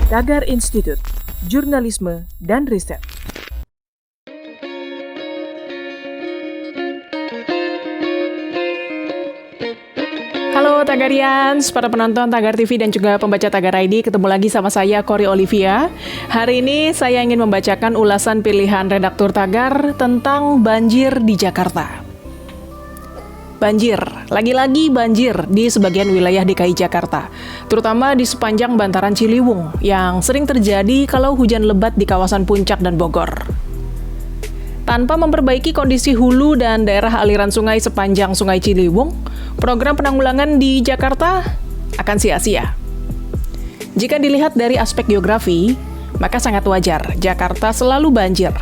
Tagar Institut, Jurnalisme dan Riset. Halo Tagarians, para penonton Tagar TV dan juga pembaca Tagar ID, ketemu lagi sama saya, Kori Olivia. Hari ini saya ingin membacakan ulasan pilihan redaktur Tagar tentang banjir di Jakarta. Banjir, lagi-lagi banjir di sebagian wilayah DKI Jakarta, terutama di sepanjang bantaran Ciliwung, yang sering terjadi kalau hujan lebat di kawasan Puncak dan Bogor. Tanpa memperbaiki kondisi hulu dan daerah aliran sungai sepanjang Sungai Ciliwung, program penanggulangan di Jakarta akan sia-sia. Jika dilihat dari aspek geografi, maka sangat wajar Jakarta selalu banjir,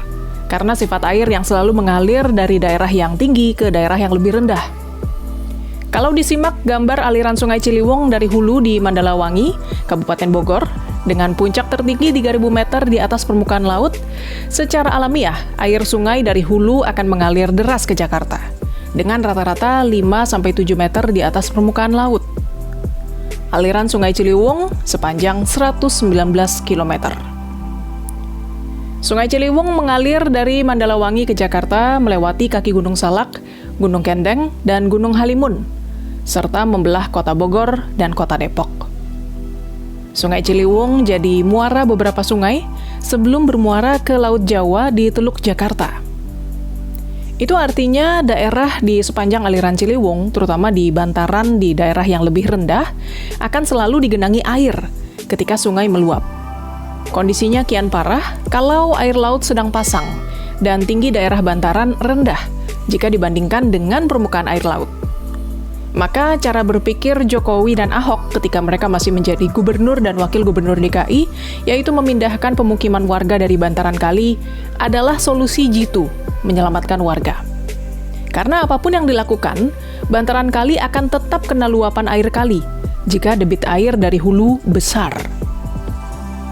karena sifat air yang selalu mengalir dari daerah yang tinggi ke daerah yang lebih rendah. Kalau disimak gambar aliran Sungai Ciliwung dari hulu di Mandalawangi, Kabupaten Bogor, dengan puncak tertinggi 3.000 meter di atas permukaan laut, secara alamiah, air sungai dari hulu akan mengalir deras ke Jakarta, dengan rata-rata 5-7 meter di atas permukaan laut. Aliran Sungai Ciliwung sepanjang 119 km. Sungai Ciliwung mengalir dari Mandalawangi ke Jakarta melewati kaki Gunung Salak, Gunung Kendeng, dan Gunung Halimun, serta membelah kota Bogor dan kota Depok. Sungai Ciliwung jadi muara beberapa sungai sebelum bermuara ke Laut Jawa di Teluk Jakarta. Itu artinya daerah di sepanjang aliran Ciliwung, terutama di bantaran di daerah yang lebih rendah, akan selalu digenangi air ketika sungai meluap. Kondisinya kian parah kalau air laut sedang pasang dan tinggi daerah bantaran rendah jika dibandingkan dengan permukaan air laut. Maka cara berpikir Jokowi dan Ahok ketika mereka masih menjadi gubernur dan wakil gubernur DKI, yaitu memindahkan pemukiman warga dari bantaran kali, adalah solusi jitu, menyelamatkan warga. Karena apapun yang dilakukan, bantaran kali akan tetap kena luapan air kali, jika debit air dari hulu besar.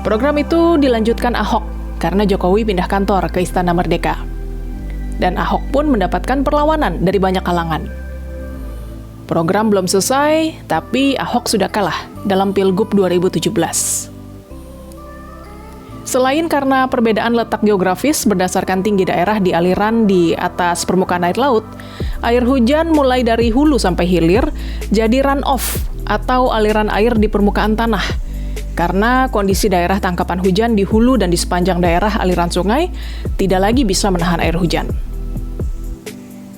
Program itu dilanjutkan Ahok, karena Jokowi pindah kantor ke Istana Merdeka. Dan Ahok pun mendapatkan perlawanan dari banyak kalangan. Program belum selesai, tapi Ahok sudah kalah dalam Pilgub 2017. Selain karena perbedaan letak geografis berdasarkan tinggi daerah di aliran di atas permukaan air laut, air hujan mulai dari hulu sampai hilir jadi run-off atau aliran air di permukaan tanah. Karena kondisi daerah tangkapan hujan di hulu dan di sepanjang daerah aliran sungai tidak lagi bisa menahan air hujan.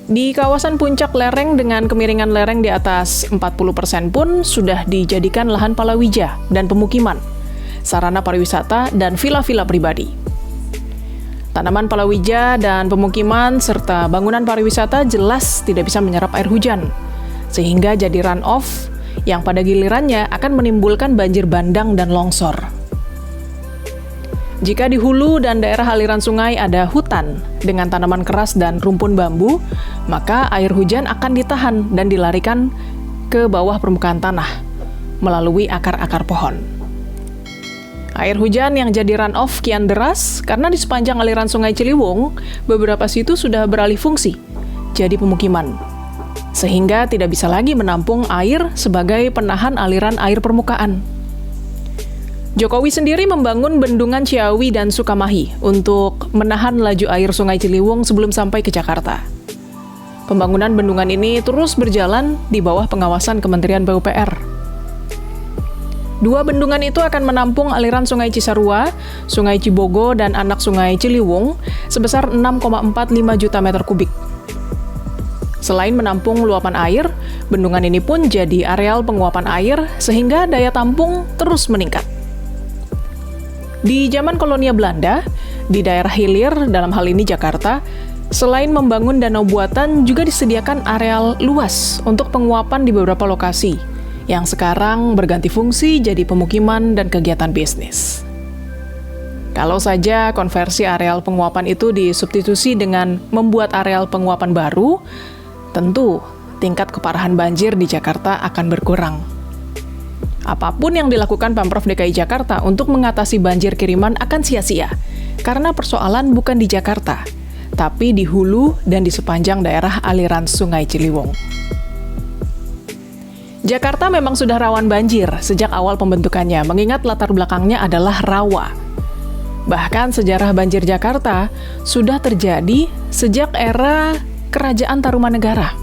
Di kawasan puncak lereng dengan kemiringan lereng di atas 40% pun sudah dijadikan lahan palawija dan pemukiman, sarana pariwisata dan vila-vila pribadi. Tanaman palawija dan pemukiman serta bangunan pariwisata jelas tidak bisa menyerap air hujan, sehingga jadi run-off yang pada gilirannya akan menimbulkan banjir bandang dan longsor. Jika di hulu dan daerah aliran sungai ada hutan dengan tanaman keras dan rumpun bambu, maka air hujan akan ditahan dan dilarikan ke bawah permukaan tanah melalui akar-akar pohon. Air hujan yang jadi run-off kian deras karena di sepanjang aliran Sungai Ciliwung, beberapa situ sudah beralih fungsi jadi pemukiman, sehingga tidak bisa lagi menampung air sebagai penahan aliran air permukaan. Jokowi sendiri membangun bendungan Ciawi dan Sukamahi untuk menahan laju air Sungai Ciliwung sebelum sampai ke Jakarta. Pembangunan bendungan ini terus berjalan di bawah pengawasan Kementerian PUPR. Dua bendungan itu akan menampung aliran Sungai Cisarua, Sungai Cibogo, dan anak Sungai Ciliwung sebesar 6,45 juta meter kubik. Selain menampung luapan air, bendungan ini pun jadi areal penguapan air sehingga daya tampung terus meningkat. Di zaman kolonial Belanda, di daerah hilir, dalam hal ini Jakarta, selain membangun danau buatan, juga disediakan areal luas untuk penguapan di beberapa lokasi, yang sekarang berganti fungsi jadi pemukiman dan kegiatan bisnis. Kalau saja konversi areal penguapan itu disubstitusi dengan membuat areal penguapan baru, tentu tingkat keparahan banjir di Jakarta akan berkurang. Apapun yang dilakukan Pemprov DKI Jakarta untuk mengatasi banjir kiriman akan sia-sia, karena persoalan bukan di Jakarta, tapi di hulu dan di sepanjang daerah aliran Sungai Ciliwung. Jakarta memang sudah rawan banjir sejak awal pembentukannya, mengingat latar belakangnya adalah rawa. Bahkan sejarah banjir Jakarta sudah terjadi sejak era Kerajaan Tarumanegara.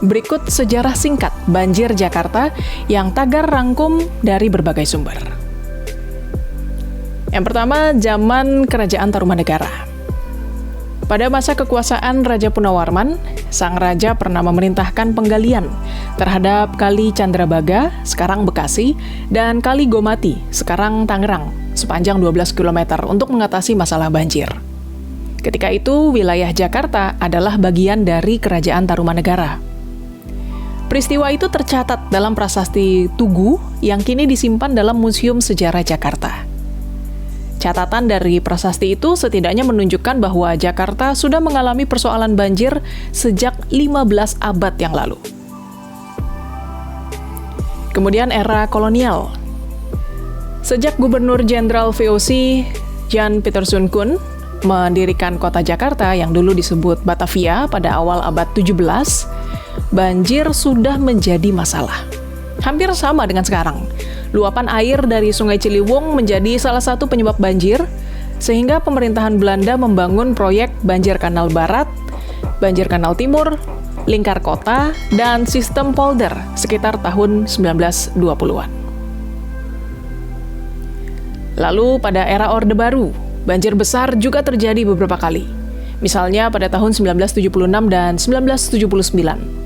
Berikut sejarah singkat banjir Jakarta yang Tagar rangkum dari berbagai sumber. Yang pertama, zaman Kerajaan Tarumanegara. Pada masa kekuasaan Raja Punawarman, sang raja pernah memerintahkan penggalian terhadap Kali Candrabaga, sekarang Bekasi, dan Kali Gomati, sekarang Tangerang, sepanjang 12 km untuk mengatasi masalah banjir. Ketika itu, wilayah Jakarta adalah bagian dari Kerajaan Tarumanegara. Peristiwa itu tercatat dalam prasasti Tugu yang kini disimpan dalam Museum Sejarah Jakarta. Catatan dari prasasti itu setidaknya menunjukkan bahwa Jakarta sudah mengalami persoalan banjir sejak 15 abad yang lalu. Kemudian era kolonial. Sejak Gubernur Jenderal VOC Jan Pieterszoon Koen mendirikan kota Jakarta yang dulu disebut Batavia pada awal abad 17, banjir sudah menjadi masalah. Hampir sama dengan sekarang. Luapan air dari Sungai Ciliwung menjadi salah satu penyebab banjir, sehingga pemerintahan Belanda membangun proyek Banjir Kanal Barat, Banjir Kanal Timur, Lingkar Kota, dan sistem polder sekitar tahun 1920-an. Lalu pada era Orde Baru, banjir besar juga terjadi beberapa kali. Misalnya pada tahun 1976 dan 1979.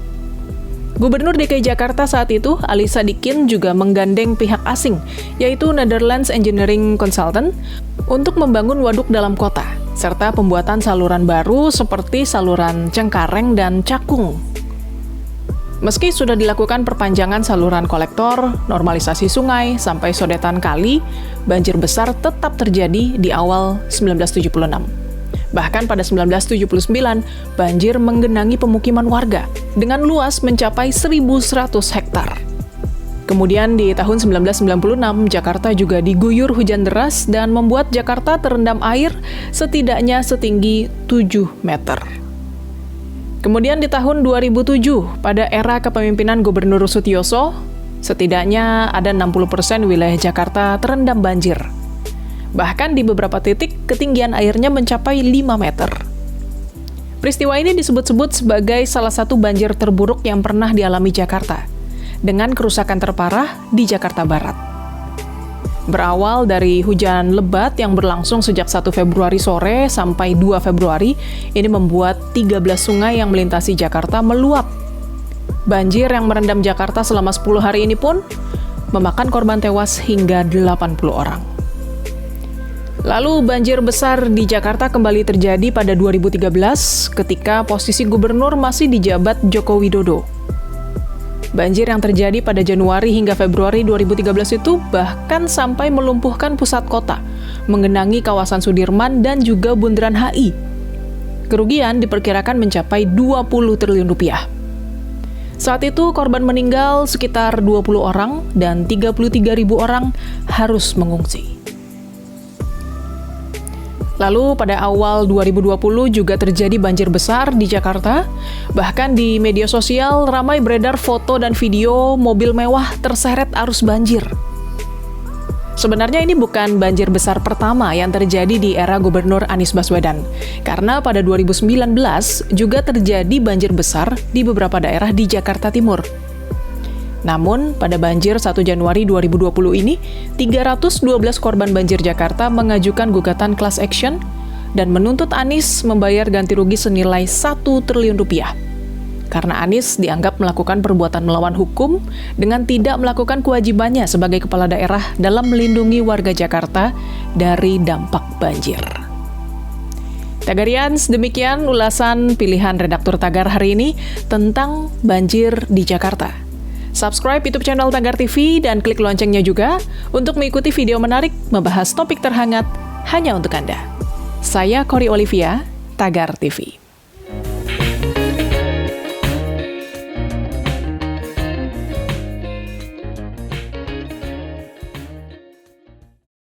Gubernur DKI Jakarta saat itu, Ali Sadikin, juga menggandeng pihak asing, yaitu Netherlands Engineering Consultant, untuk membangun waduk dalam kota, serta pembuatan saluran baru seperti saluran Cengkareng dan Cakung. Meski sudah dilakukan perpanjangan saluran kolektor, normalisasi sungai, sampai sodetan kali, banjir besar tetap terjadi di awal 1976. Bahkan pada 1979, banjir menggenangi pemukiman warga dengan luas mencapai 1.100 hektar. Kemudian di tahun 1996, Jakarta juga diguyur hujan deras dan membuat Jakarta terendam air setidaknya setinggi 7 meter. Kemudian di tahun 2007, pada era kepemimpinan Gubernur Sutioso, setidaknya ada 60% wilayah Jakarta terendam banjir. Bahkan di beberapa titik, ketinggian airnya mencapai 5 meter. Peristiwa ini disebut-sebut sebagai salah satu banjir terburuk yang pernah dialami Jakarta, dengan kerusakan terparah di Jakarta Barat. Berawal dari hujan lebat yang berlangsung sejak 1 Februari sore sampai 2 Februari, ini membuat 13 sungai yang melintasi Jakarta meluap. Banjir yang merendam Jakarta selama 10 hari ini pun memakan korban tewas hingga 80 orang. Lalu banjir besar di Jakarta kembali terjadi pada 2013 ketika posisi gubernur masih dijabat Joko Widodo. Banjir yang terjadi pada Januari hingga Februari 2013 itu bahkan sampai melumpuhkan pusat kota, menggenangi kawasan Sudirman dan juga bundaran HI. Kerugian diperkirakan mencapai 20 triliun rupiah. Saat itu korban meninggal sekitar 20 orang dan 33.000 orang harus mengungsi. Lalu pada awal 2020 juga terjadi banjir besar di Jakarta. Bahkan di media sosial ramai beredar foto dan video mobil mewah terseret arus banjir. Sebenarnya ini bukan banjir besar pertama yang terjadi di era Gubernur Anies Baswedan. Karena pada 2019 juga terjadi banjir besar di beberapa daerah di Jakarta Timur. Namun, pada banjir 1 Januari 2020 ini, 312 korban banjir Jakarta mengajukan gugatan class action dan menuntut Anies membayar ganti rugi senilai 1 triliun rupiah. Karena Anies dianggap melakukan perbuatan melawan hukum dengan tidak melakukan kewajibannya sebagai kepala daerah dalam melindungi warga Jakarta dari dampak banjir. Tagarians, demikian ulasan pilihan redaktur Tagar hari ini tentang banjir di Jakarta. Subscribe YouTube channel Tagar TV dan klik loncengnya juga untuk mengikuti video menarik membahas topik terhangat hanya untuk Anda. Saya Kori Olivia, Tagar TV.